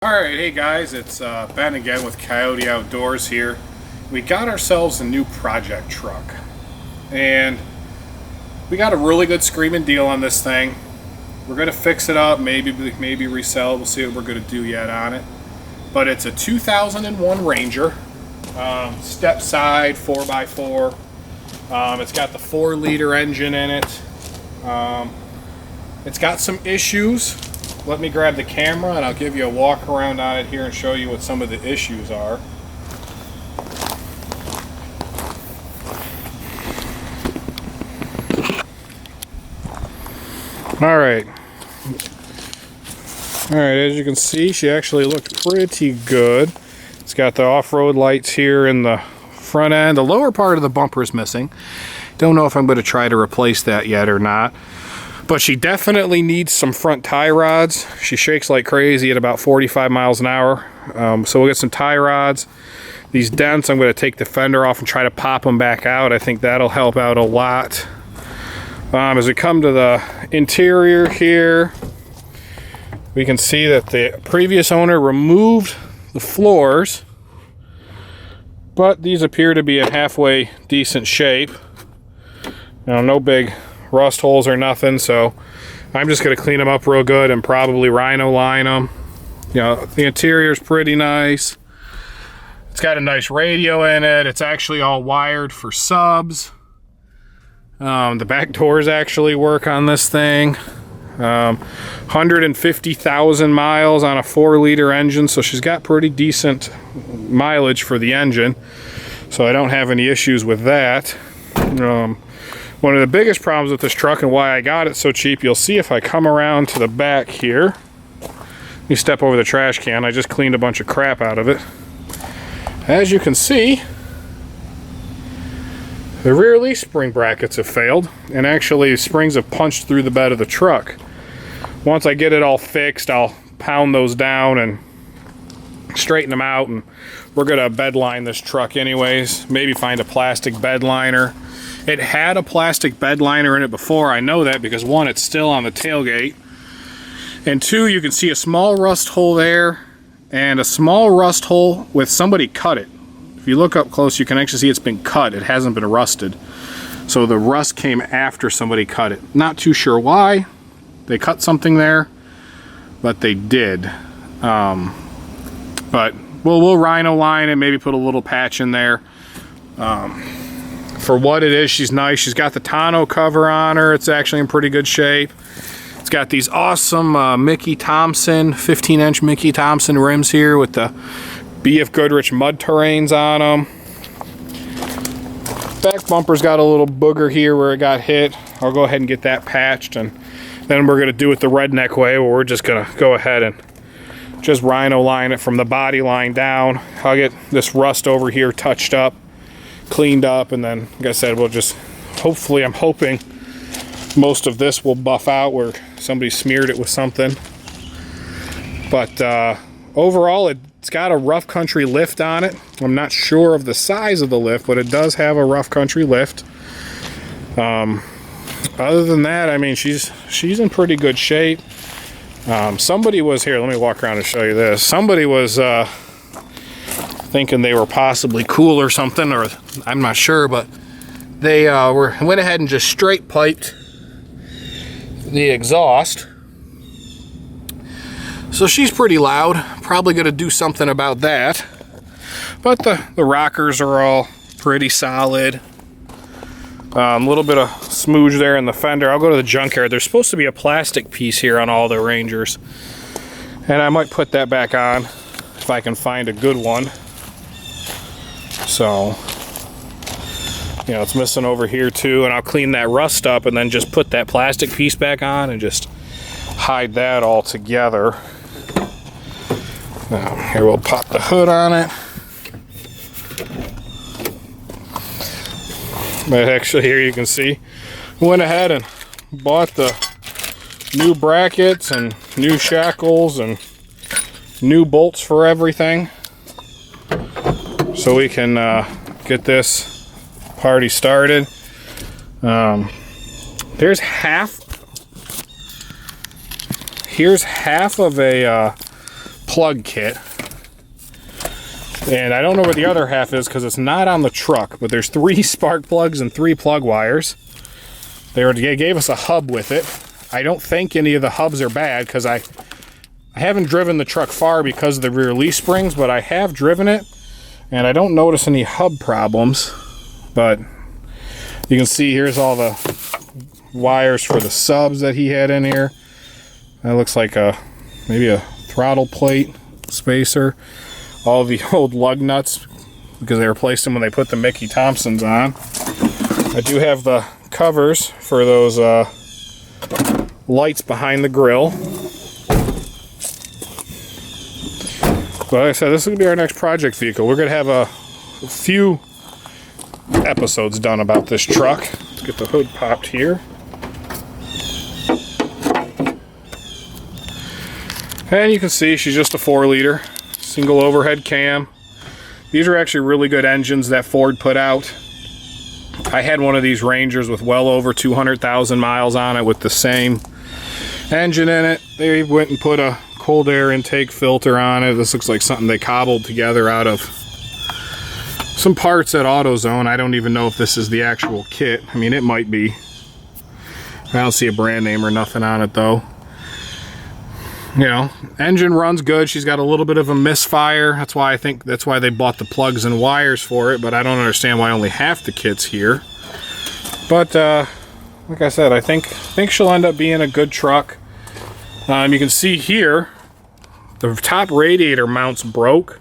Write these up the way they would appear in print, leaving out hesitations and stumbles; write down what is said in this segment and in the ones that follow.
Alright, hey guys, it's Ben again with Coyote Outdoors here. We got ourselves a new project truck, and we got a really good screaming deal on this thing. We're going to fix it up, maybe resell it. We'll see what we're going to do yet on it. But it's a 2001 Ranger, step side 4x4. It's got the 4-liter engine in it. It's got some issues. Let me grab the camera and I'll give you a walk around on it here and show you what some of the issues are. Alright, as you can see, she actually looked pretty good. It's got the off-road lights here in the front end. The lower part of the bumper is missing. Don't know if I'm going to try to replace that yet or not. But she definitely needs some front tie rods. She shakes like crazy at about 45 miles an hour. So we'll get some tie rods. These dents, I'm going to take the fender off and try to pop them back out. I think that'll help out a lot. As we come to the interior here, we can see that the previous owner removed the floors, but these appear to be in halfway decent shape. No big rust holes or nothing, so I'm just going to clean them up real good and probably rhino line them. The interior is pretty nice. It's got a nice radio in it. It's actually all wired for subs. The back doors actually work on this thing. 150,000 miles on a 4-liter engine, so she's got pretty decent mileage for the engine, so I don't have any issues with that. One of the biggest problems with this truck and why I got it so cheap, you'll see if I come around to the back here. You step over the trash can. I just cleaned a bunch of crap out of it. As you can see, the rear leaf spring brackets have failed, and actually springs have punched through the bed of the truck. Once I get it all fixed, I'll pound those down and straighten them out, and we're gonna bed line this truck anyways. Maybe find a plastic bed liner. It had a plastic bed liner in it before. I know that because one, it's still on the tailgate, and two, you can see a small rust hole there and a small rust hole with somebody cut it. If you look up close, you can actually see it's been cut. It hasn't been rusted. So the rust came after somebody cut it. Not too sure why they cut something there, but they did. But we'll rhino line it, maybe put a little patch in there. For what it is, she's nice. She's got the tonneau cover on her. It's actually in pretty good shape. It's got these awesome Mickey Thompson, 15-inch Mickey Thompson rims here with the BF Goodrich mud terrains on them. Back bumper's got a little booger here where it got hit. I'll go ahead and get that patched, and then we're going to do it the redneck way, where we're just going to go ahead and just rhino line it from the body line down. I'll get this rust over here touched up, cleaned up, and then, like I said, we'll just, hopefully, I'm hoping most of this will buff out where somebody smeared it with something. But overall, it's got a rough country lift on it. I'm not sure of the size of the lift, but it does have a rough country lift. Other than that, I mean, she's in pretty good shape. Somebody was here, let me walk around and show you this. Somebody was thinking they were possibly cool or something, or I'm not sure, but they went ahead and just straight piped the exhaust. So she's pretty loud. Probably going to do something about that. But the rockers are all pretty solid. A little bit of smooge there in the fender. I'll go to the junkyard. There's supposed to be a plastic piece here on all the Rangers, and I might put that back on if I can find a good one. So, it's missing over here too, and I'll clean that rust up and then just put that plastic piece back on and just hide that all together. Here, we'll pop the hood on it. But actually, here you can see, went ahead and bought the new brackets and new shackles and new bolts for everything, so we can get this party started. Here's half of a plug kit. And I don't know where the other half is because it's not on the truck, but there's 3 spark plugs and 3 plug wires. They gave us a hub with it. I don't think any of the hubs are bad because I haven't driven the truck far because of the rear leaf springs, but I have driven it and I don't notice any hub problems. But you can see here's all the wires for the subs that he had in here. That looks like maybe a throttle plate spacer. All the old lug nuts because they replaced them when they put the Mickey Thompsons on. I do have the covers for those lights behind the grill. But like I said, this is going to be our next project vehicle. We're going to have a few episodes done about this truck. Let's get the hood popped here. And you can see she's just a 4-liter. Single overhead cam. These are actually really good engines that Ford put out. I had one of these Rangers with well over 200,000 miles on it with the same engine in it. They went and put a cold air intake filter on it. This looks like something they cobbled together out of some parts at AutoZone. I don't even know if this is the actual kit. I mean, it might be. I don't see a brand name or nothing on it though. You know, engine runs good. She's got a little bit of a misfire. That's why they bought the plugs and wires for it, but I don't understand why only half the kit's here. But like I said, I think she'll end up being a good truck. You can see here the top radiator mounts broke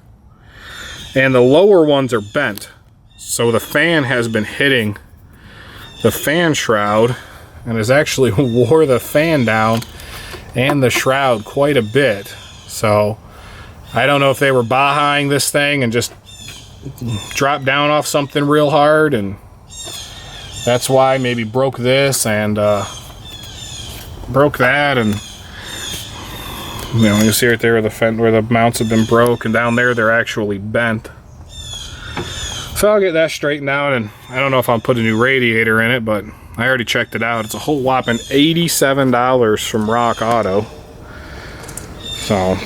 and the lower ones are bent. So the fan has been hitting the fan shroud and has actually wore the fan down and the shroud quite a bit. So I don't know if they were bahaing this thing and just dropped down off something real hard, and that's why maybe broke this and broke that. And you know, you see right there where the mounts have been broke, and down there they're actually bent. So I'll get that straightened out, and I don't know if I'll put a new radiator in it, but I already checked it out. It's a whole whopping $87 from Rock Auto. So,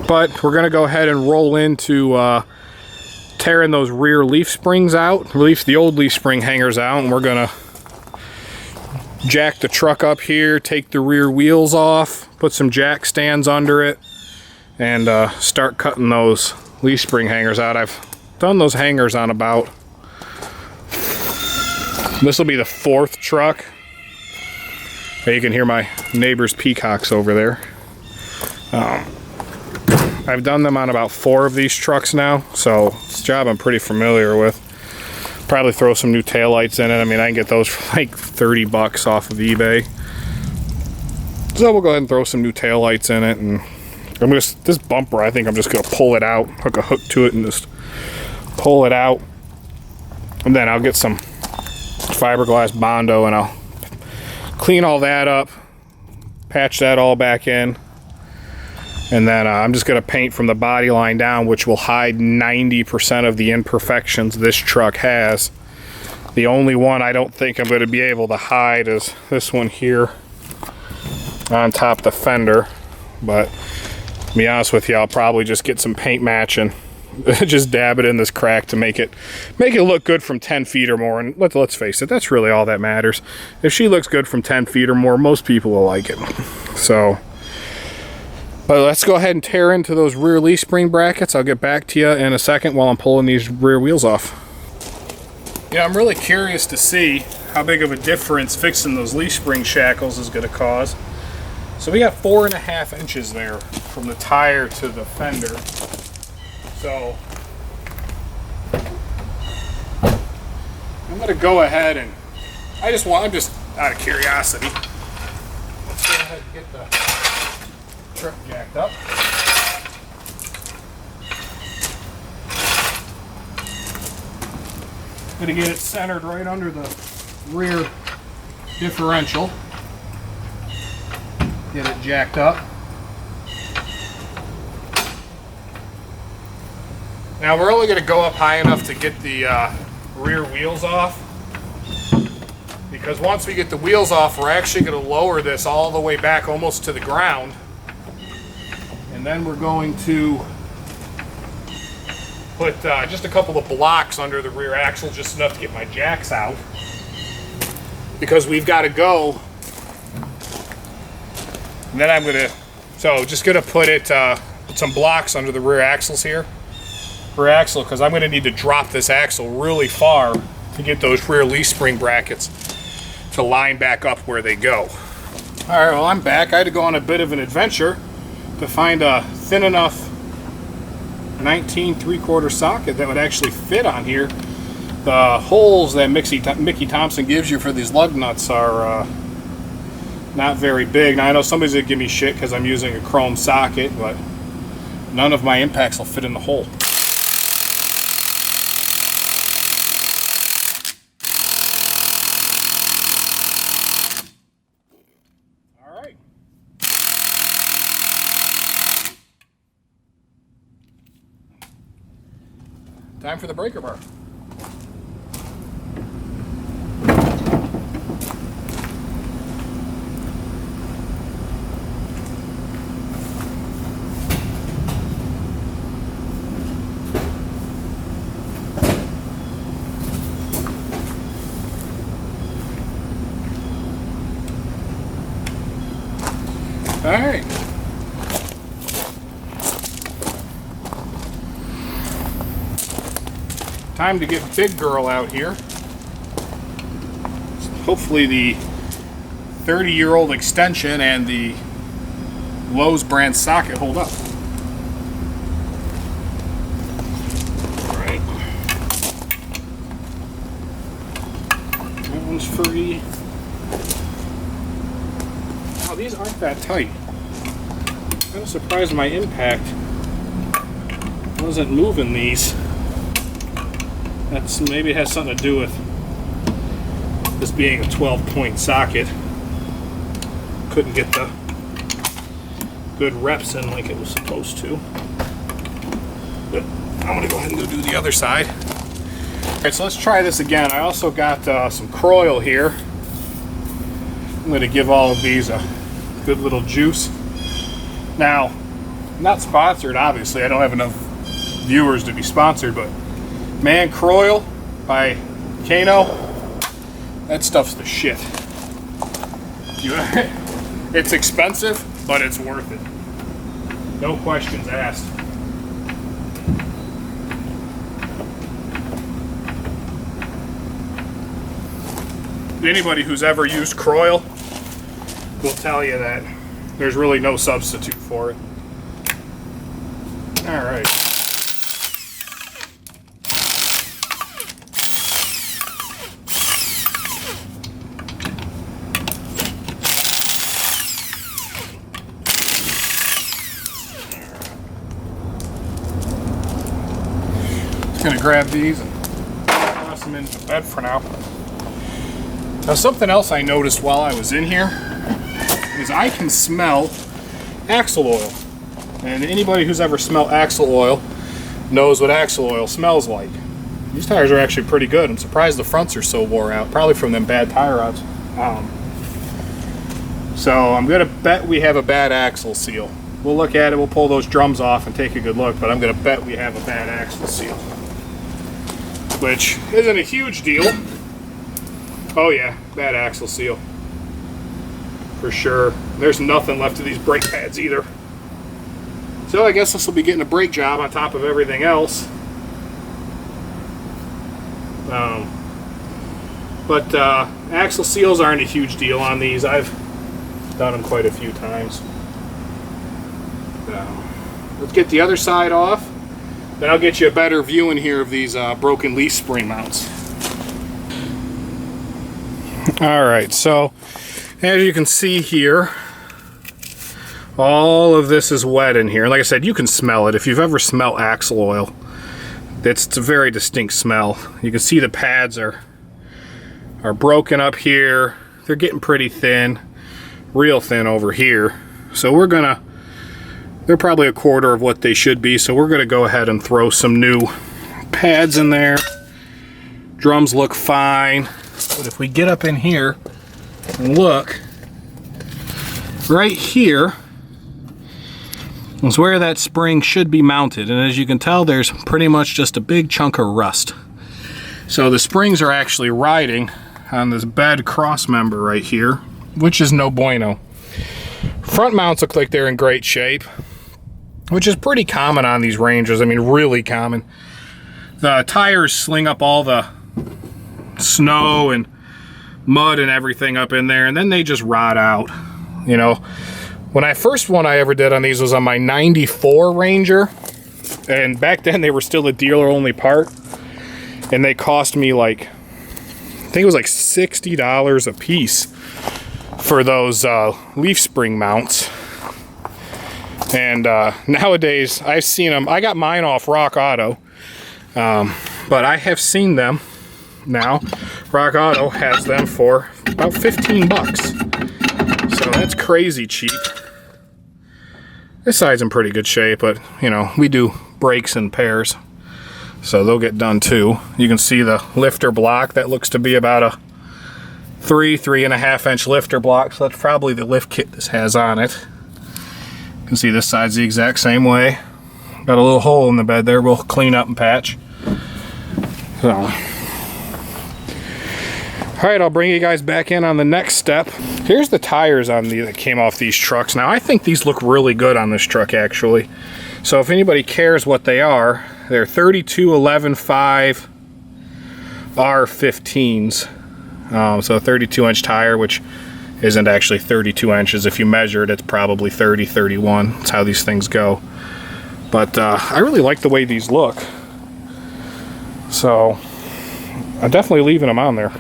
but we're gonna go ahead and roll into tearing those rear leaf springs out, the old leaf spring hangers out, and we're gonna jack the truck up here, take the rear wheels off, put some jack stands under it, and start cutting those leaf spring hangers out. I've done those hangers on about, this will be the 4th truck. You can hear my neighbor's peacocks over there. I've done them on about 4 of these trucks now, so it's a job I'm pretty familiar with. Probably throw some new taillights in it. I mean, I can get those for like 30 bucks off of eBay. So we'll go ahead and throw some new taillights in it, and this bumper, I think I'm just gonna pull it out, hook a hook to it and just pull it out. And then I'll get some fiberglass Bondo and I'll clean all that up, patch that all back in, and then I'm just going to paint from the body line down, which will hide 90% of the imperfections this truck has. The only one I don't think I'm going to be able to hide is this one here on top of the fender, but to be honest with you, I'll probably just get some paint match and just dab it in this crack to make it look good from 10 feet or more. And let's face it, that's really all that matters. If she looks good from 10 feet or more, most people will like it. So, but let's go ahead and tear into those rear leaf spring brackets. I'll get back to you in a second while I'm pulling these rear wheels off. Yeah, I'm really curious to see how big of a difference fixing those leaf spring shackles is going to cause. So we got 4.5 inches there from the tire to the fender. So I'm going to go ahead and I'm just out of curiosity. Let's go ahead and get the truck jacked up. Going to get it centered right under the rear differential. Get it jacked up. Now we're only going to go up high enough to get the rear wheels off, because once we get the wheels off, we're actually going to lower this all the way back almost to the ground, And then we're going to put just a couple of blocks under the rear axle, just enough to get my jacks out, because we've got to go. And then I'm gonna, just gonna put some blocks under the rear axles here. Rear axle, because I'm gonna need to drop this axle really far to get those rear leaf spring brackets to line back up where they go. All right, well, I'm back. I had to go on a bit of an adventure to find a thin enough 19 3/4 socket that would actually fit on here. The holes that Mickey Thompson gives you for these lug nuts are not very big. Now, I know somebody's gonna give me shit because I'm using a chrome socket, but none of my impacts will fit in the hole. Time for the breaker bar. All right. Time to get Big Girl out here. Hopefully the 30-year-old extension and the Lowe's brand socket hold up. All right. That one's free. Wow, these aren't that tight. I'm kind of surprised my impact wasn't moving these. That's maybe it has something to do with this being a 12-point socket. Couldn't get the good reps in like it was supposed to. But I'm gonna go ahead and go do the other side. All right, so let's try this again. I also got some Coyote here. I'm gonna give all of these a good little juice. Now, I'm not sponsored, obviously. I don't have enough viewers to be sponsored, but man, Coyote by Kano, that stuff's the shit. It's expensive, but it's worth it. No questions asked. Anybody who's ever used Coyote will tell you that there's really no substitute for it. All right. Gonna grab these and toss them into bed for now. Now, something else I noticed while I was in here is I can smell axle oil, and anybody who's ever smelled axle oil knows what axle oil smells like. These tires are actually pretty good. I'm surprised the fronts are so wore out, probably from them bad tire rods. So I'm gonna bet we have a bad axle seal. We'll look at it, we'll pull those drums off and take a good look, but I'm gonna bet we have a bad axle seal, which isn't a huge deal. Oh yeah, bad axle seal. For sure. There's nothing left of these brake pads either. So I guess this will be getting a brake job on top of everything else. But axle seals aren't a huge deal on these. I've done them quite a few times. Let's get the other side off. Then I'll get you a better view in here of these broken leaf spring mounts. Alright, so as you can see here, all of this is wet in here. Like I said, you can smell it. If you've ever smelled axle oil, it's a very distinct smell. You can see the pads are broken up here. They're getting pretty thin, real thin over here. So they're probably a quarter of what they should be, so we're gonna go ahead and throw some new pads in there. Drums look fine, but if we get up in here and look, right here, is where that spring should be mounted. And as you can tell, there's pretty much just a big chunk of rust. So the springs are actually riding on this bed cross member right here, which is no bueno. Front mounts look like they're in great shape, which is pretty common on these Rangers. I mean, really common. The tires sling up all the snow and mud and everything up in there, and then they just rot out. You know, when I first one I ever did on these was on my 94 Ranger, and back then they were still a dealer only part, and they cost me like, I think it was like $60 a piece for those leaf spring mounts. And nowadays I've seen them. I got mine off Rock Auto, but I have seen them now. Rock Auto has them for about 15 bucks. So that's crazy cheap. This side's in pretty good shape, but you know, we do brakes in pairs, so they'll get done too. You can see the lifter block. That looks to be about a 3.5 inch lifter block, so that's probably the lift kit this has on it. You can see this side's the exact same way. Got a little hole in the bed there. We'll clean up and patch. So, all right, I'll bring you guys back in on the next step. Here's the tires on that came off these trucks. Now, I think these look really good on this truck, actually. So if anybody cares what they are, they're 32-11-5 R15s. So a 32-inch tire, which isn't actually 32 inches. If you measure it, it's probably 30, 31. That's how these things go. But I really like the way these look. So I'm definitely leaving them on there.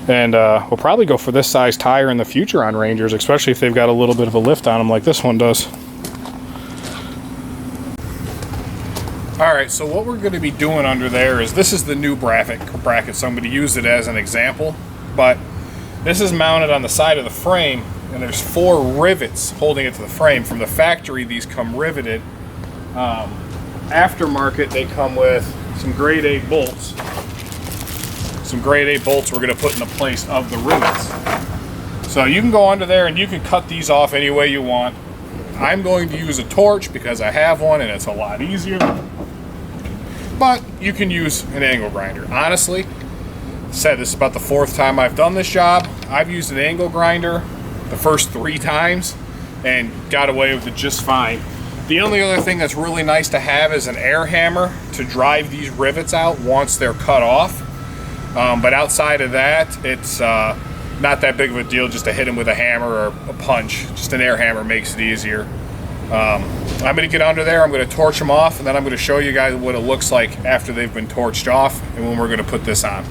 And we'll probably go for this size tire in the future on Rangers, especially if they've got a little bit of a lift on them like this one does. Alright, so what we're going to be doing under there is, this is the new bracket, so I'm going to use it as an example. But this is mounted on the side of the frame, and there's 4 rivets holding it to the frame. From the factory, these come riveted. Aftermarket, they come with some grade A bolts. Some grade A bolts we're going to put in the place of the rivets. So you can go under there and you can cut these off any way you want. I'm going to use a torch because I have one and it's a lot easier. But you can use an angle grinder. Honestly, said this is about the 4th time I've done this job. I've used an angle grinder the first 3 times and got away with it just fine. The only other thing that's really nice to have is an air hammer to drive these rivets out once they're cut off. But outside of that, it's not that big of a deal just to hit them with a hammer or a punch. Just an air hammer makes it easier. I'm going to get under there, I'm going to torch them off, and then I'm going to show you guys what it looks like after they've been torched off and when we're going to put this on.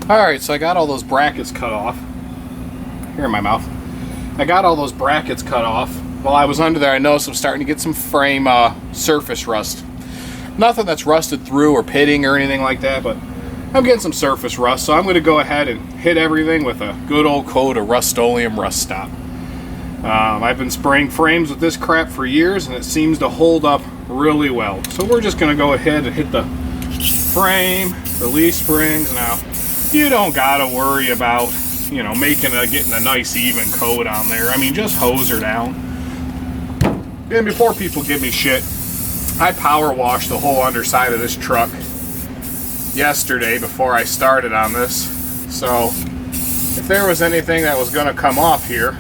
Alright, so I got all those brackets cut off. Here in my mouth. I got all those brackets cut off. While I was under there, I noticed I'm starting to get some frame surface rust. Nothing that's rusted through or pitting or anything like that, but I'm getting some surface rust, so I'm going to go ahead and hit everything with a good old coat of Rust-Oleum Rust Stop. I've been spraying frames with this crap for years, and it seems to hold up really well. So we're just going to go ahead and hit the frame, the leaf springs. Now, you don't gotta worry about, you know, getting a nice even coat on there. I mean, just hose her down. And before people give me shit, I power washed the whole underside of this truck yesterday before I started on this. So if there was anything that was gonna come off here,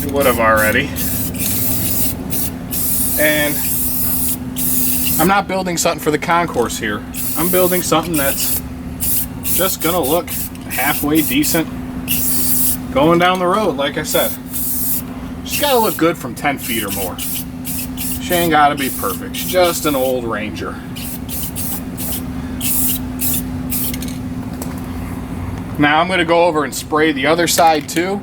it would have already. And I'm not building something for the concourse here. I'm building something that's just gonna look halfway decent going down the road, like I said. She's got to look good from 10 feet or more. She ain't got to be perfect. She's just an old Ranger. Now I'm going to go over and spray the other side too.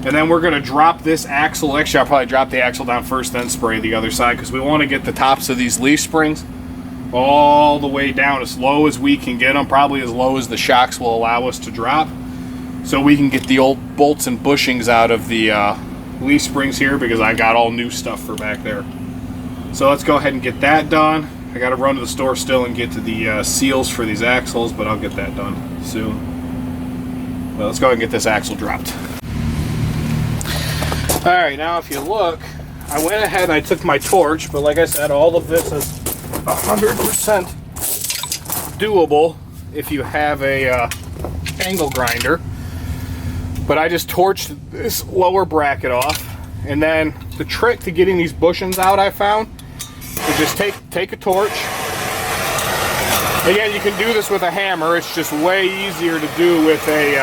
And then we're going to drop this axle. Actually, I'll probably drop the axle down first, then spray the other side, because we want to get the tops of these leaf springs all the way down as low as we can get them, probably as low as the shocks will allow us to drop, so we can get the old bolts and bushings out of the leaf springs here, because I got all new stuff for back there. So let's go ahead and get that done. I got to run to the store still and get to the seals for these axles, but I'll get that done soon. Well, let's go ahead and get this axle dropped. Alright, now if you look, I went ahead and I took my torch, but like I said, all of this is 100% doable if you have a angle grinder. But I just torched this lower bracket off, and then the trick to getting these bushings out I found is just take a torch. Again, you can do this with a hammer. It's just way easier to do with a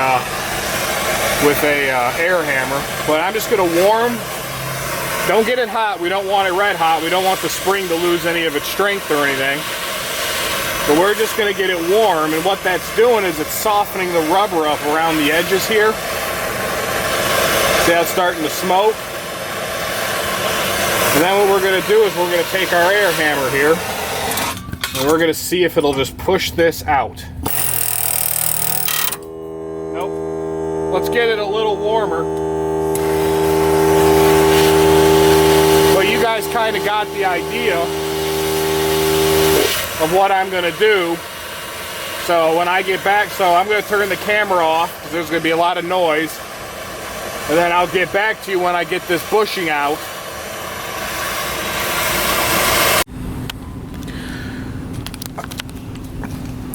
air hammer. But I'm just going to warm. Don't get it hot. We don't want it red hot. We don't want the spring to lose any of its strength or anything. But we're just going to get it warm, and what that's doing is it's softening the rubber up around the edges here. See how it's starting to smoke? And then what we're going to do is we're going to take our air hammer here, and we're going to see if it'll just push this out. Nope. Let's get it a little warmer. But you guys kind of got the idea of what I'm going to do. So when I get back, so I'm going to turn the camera off because there's going to be a lot of noise. And then I'll get back to you when I get this bushing out.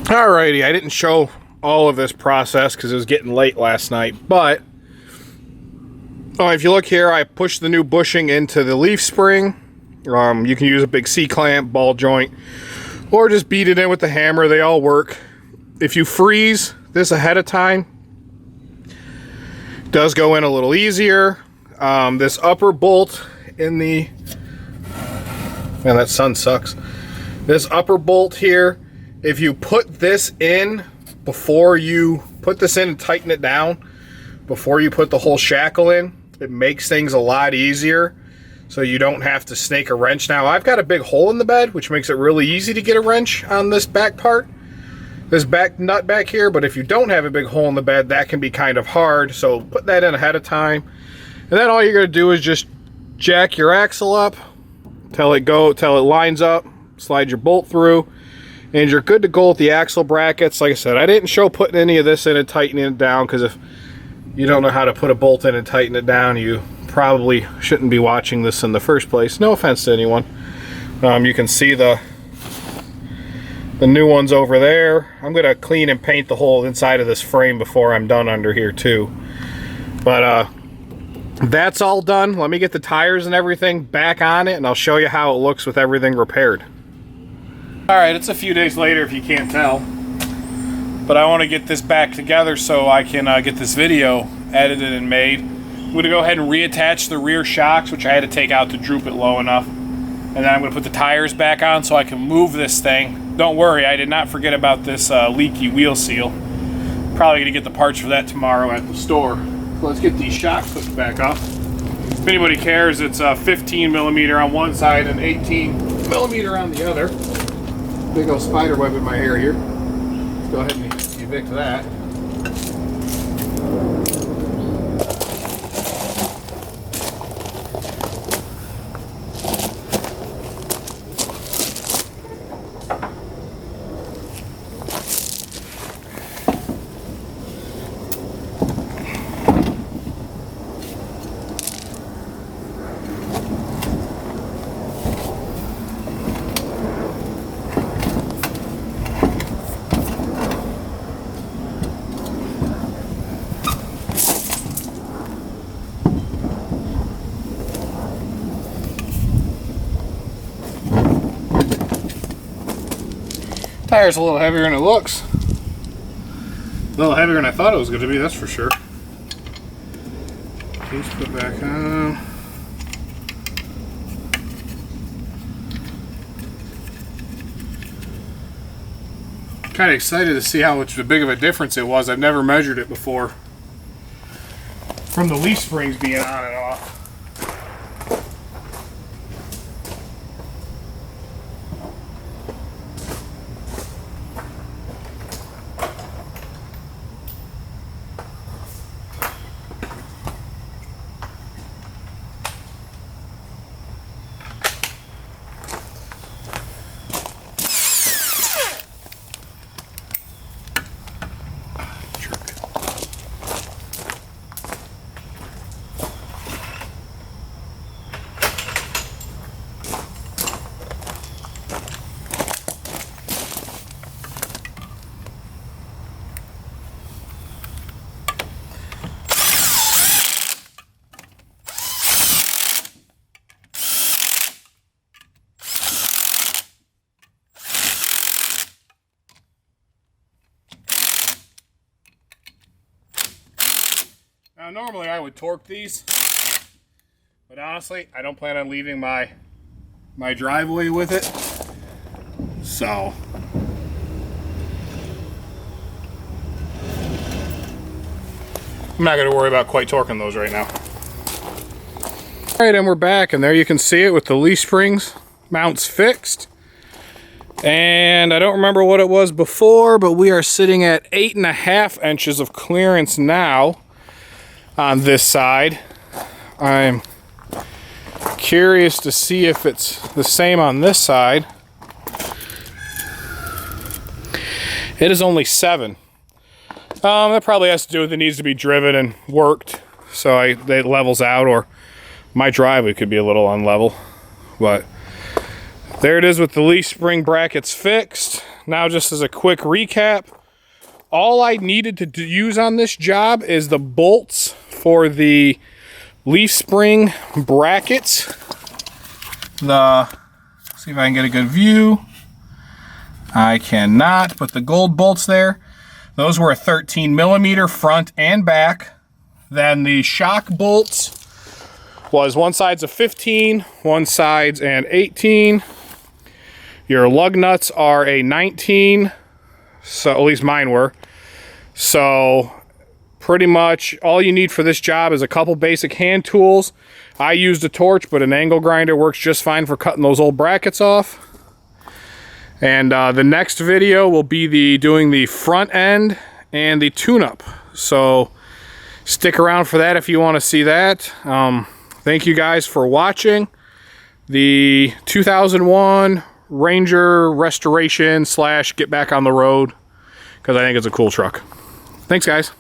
Alrighty, I didn't show all of this process because it was getting late last night, but if you look here, I pushed the new bushing into the leaf spring. You can use a big C-clamp, ball joint, or just beat it in with the hammer. They all work. If you freeze this ahead of time, it does go in a little easier. This upper bolt in the... Man, that sun sucks. This upper bolt here, if you put this in before you put this in and tighten it down, before you put the whole shackle in, it makes things a lot easier. So you don't have to snake a wrench. Now, I've got a big hole in the bed, which makes it really easy to get a wrench on this back part, this back nut back here. But if you don't have a big hole in the bed, that can be kind of hard. So put that in ahead of time. And then all you're going to do is just jack your axle up till it lines up, slide your bolt through, and you're good to go with the axle brackets. Like I said, I didn't show putting any of this in and tightening it down, because if you don't know how to put a bolt in and tighten it down, you probably shouldn't be watching this in the first place. No offense to anyone. You can see the new ones over there. I'm going to clean and paint the whole inside of this frame before I'm done under here too. But that's all done. Let me get the tires and everything back on it, and I'll show you how it looks with everything repaired. Alright, it's a few days later if you can't tell. But I want to get this back together so I can get this video edited and made. I'm going to go ahead and reattach the rear shocks, which I had to take out to droop it low enough. And then I'm going to put the tires back on so I can move this thing. Don't worry, I did not forget about this leaky wheel seal. Probably going to get the parts for that tomorrow at the store. So let's get these shocks put back up. If anybody cares, it's 15mm on one side and 18mm on the other. Big old spider web in my hair here. Let's go ahead and evict that. Tire's a little heavier than it looks. A little heavier than I thought it was going to be, that's for sure. Case put back on. Kind of excited to see how much big of a difference it was. I've never measured it before. From the leaf springs being on and off. Now normally I would torque these, but honestly I don't plan on leaving my driveway with it, so I'm not going to worry about quite torquing those right now. Alright, and we're back, and there you can see it with the leaf springs mounts fixed. And I don't remember what it was before, but we are sitting at 8.5 inches of clearance now on this side. I'm curious to see if it's the same on this side. It is only 7. That probably has to do with it needs to be driven and worked, so it levels out, or my driveway could be a little unlevel. But there it is with the leaf spring brackets fixed. Now, just as a quick recap, all I needed to use on this job is the bolts for the leaf spring brackets. See if I can get a good view. I cannot, but the gold bolts there, those were a 13mm front and back. Then the shock bolts was one side's a 15, one side's an 18. Your lug nuts are a 19, so at least mine were. So pretty much all you need for this job is a couple basic hand tools. I used a torch, but an angle grinder works just fine for cutting those old brackets off. And the next video will be doing the front end and the tune-up. So stick around for that if you want to see that. Thank you guys for watching the 2001 Ranger restoration / get back on the road, because I think it's a cool truck. Thanks, guys.